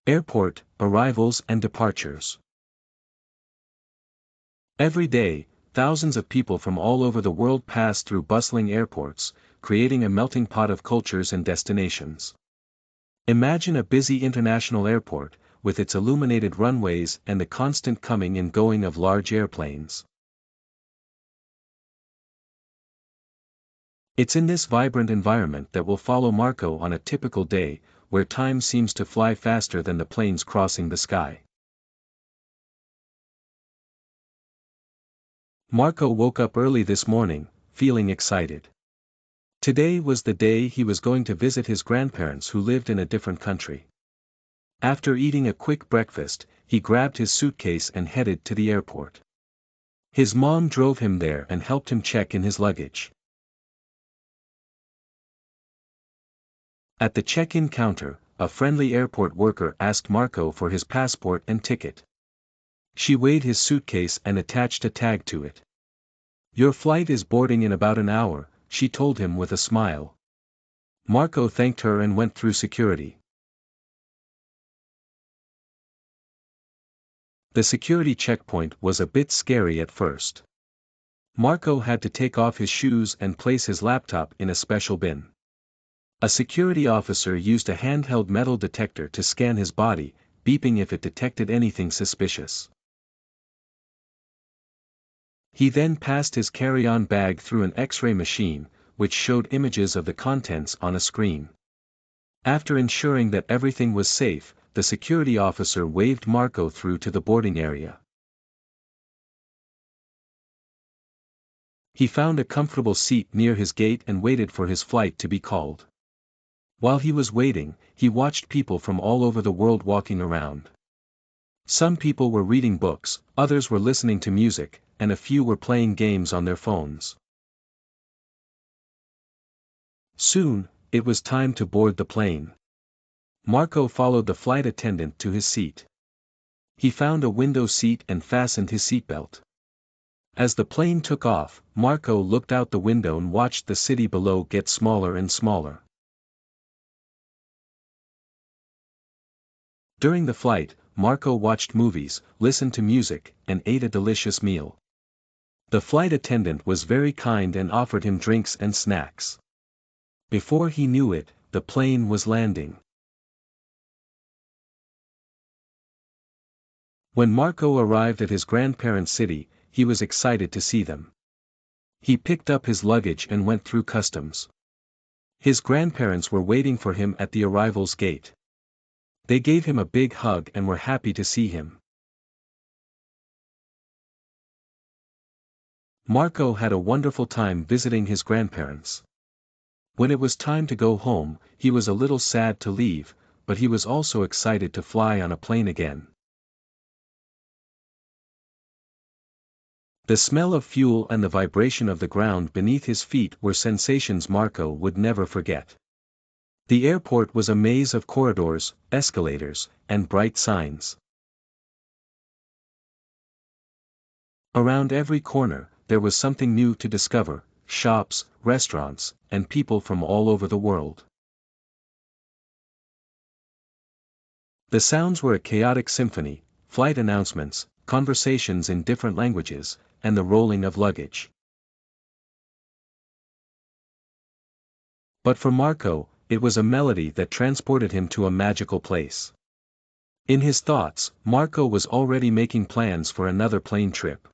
Airport, arrivals and departures. Every day, thousands of people from all over the world pass through bustling airports, creating a melting pot of cultures and destinations. Imagine a busy international airport, with its illuminated runways and the constant coming and going of large airplanes. It's in this vibrant environment that we'll follow Marco on a typical day, where time seems to fly faster than the planes crossing the sky. Marco woke up early this morning, feeling excited. Today was the day he was going to visit his grandparents who lived in a different country. After eating a quick breakfast, he grabbed his suitcase and headed to the airport. His mom drove him there and helped him check in his luggage. At the check-in counter, a friendly airport worker asked Marco for his passport and ticket. She weighed his suitcase and attached a tag to it. "Your flight is boarding in about an hour," she told him with a smile. Marco thanked her and went through security. The security checkpoint was a bit scary at first. Marco had to take off his shoes and place his laptop in a special bin. A security officer used a handheld metal detector to scan his body, beeping if it detected anything suspicious. He then passed his carry-on bag through an X-ray machine, which showed images of the contents on a screen. After ensuring that everything was safe, the security officer waved Marco through to the boarding area. He found a comfortable seat near his gate and waited for his flight to be called. While he was waiting, he watched people from all over the world walking around. Some people were reading books, others were listening to music, and a few were playing games on their phones. Soon, it was time to board the plane. Marco followed the flight attendant to his seat. He found a window seat and fastened his seatbelt. As the plane took off, Marco looked out the window and watched the city below get smaller and smaller. During the flight, Marco watched movies, listened to music, and ate a delicious meal. The flight attendant was very kind and offered him drinks and snacks. Before he knew it, the plane was landing. When Marco arrived at his grandparents' city, he was excited to see them. He picked up his luggage and went through customs. His grandparents were waiting for him at the arrivals gate. They gave him a big hug and were happy to see him. Marco had a wonderful time visiting his grandparents. When it was time to go home, he was a little sad to leave, but he was also excited to fly on a plane again. The smell of fuel and the vibration of the ground beneath his feet were sensations Marco would never forget. The airport was a maze of corridors, escalators, and bright signs. Around every corner, there was something new to discover: shops, restaurants, and people from all over the world. The sounds were a chaotic symphony: flight announcements, conversations in different languages, and the rolling of luggage. But for Marco, it was a melody that transported him to a magical place. In his thoughts, Marco was already making plans for another plane trip.